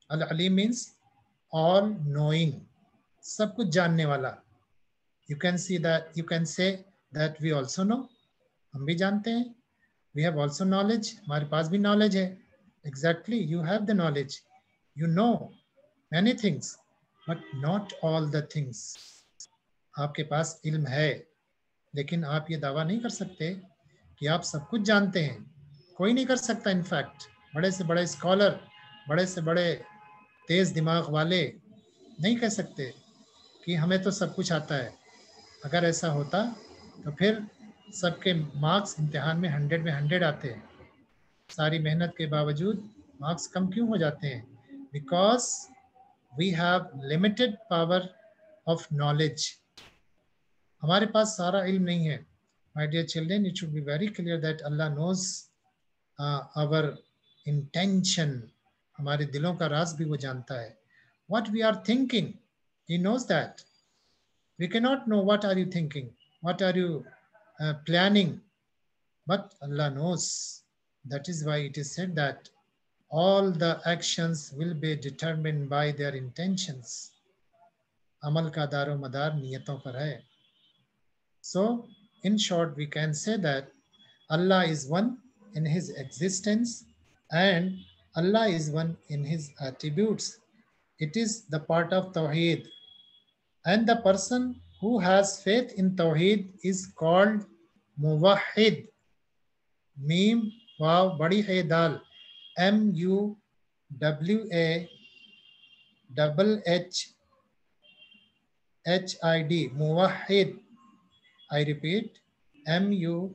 Al-Alim means all knowing, सब कुछ जानने वाला. You can see that, you can say that we also know, हम भी जानते हैं. We have also knowledge, हमारे पास भी knowledge है. Exactly, you have the knowledge. You know many things, but not all the things. आपके पास इल्म है, लेकिन आप ये दावा नहीं कर सकते कि आप सब कुछ जानते हैं. कोई नहीं कर सकता. इनफैक्ट बड़े से बड़े स्कॉलर, बड़े से बड़े तेज दिमाग वाले नहीं कह सकते कि हमें तो सब कुछ आता है. अगर ऐसा होता तो फिर सबके मार्क्स इम्तिहान में 100 में 100 आते हैं. सारी मेहनत के बावजूद मार्क्स कम क्यों हो जाते हैं? Because we have limited power of knowledge. हमारे पास सारा इल्म नहीं है. My dear children, it should be very clear that Allah knows our intention. हमारे दिलों का राज भी वो जानता है. What we are thinking, he knows that. We cannot know what are you thinking, what are you planning, but Allah knows. That is why it is said that all the actions will be determined by their intentions. अमल का दारो मदार नियतों पर है. So, in short, we can say that Allah is one in His existence and Allah is one in His attributes. It is the part of Tawheed. And the person who has faith in Tawheed is called Muwahhid. Meme, wow, badi hai dal. Muwahhid. I repeat, Muwahhid.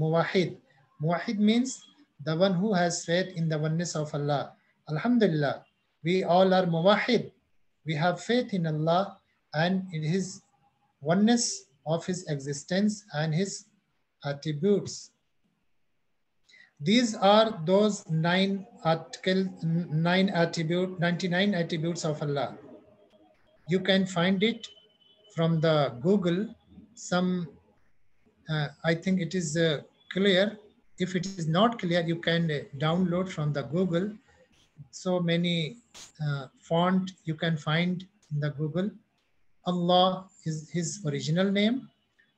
Muwahhid. Muwahhid means the one who has faith in the oneness of Allah. Alhamdulillah, we all are muwahhid. We have faith in Allah and in His oneness of His existence and His attributes. These are those 99 attributes of Allah. You can find it from the Google. Some, I think it is clear. If it is not clear, you can download from the Google. So many font you can find in the Google. Allah is His original name.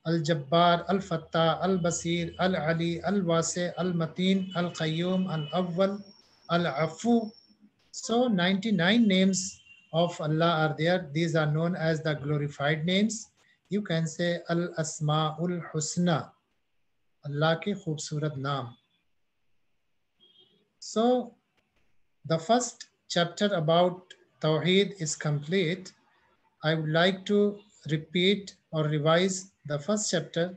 Al-Jabbar, Al-Fattah, Al-Basir, Al-Ali, Al-Wasi, Al-Mateen, Al-Qayyum, Al-Awwal, Al-Afu. So 99 names of Allah are there. These are known as the glorified names. You can say Al-Asma'ul Husna, Allah ke khoobsurat naam. So the first chapter about Tawheed is complete. I would like to repeat or revise the first chapter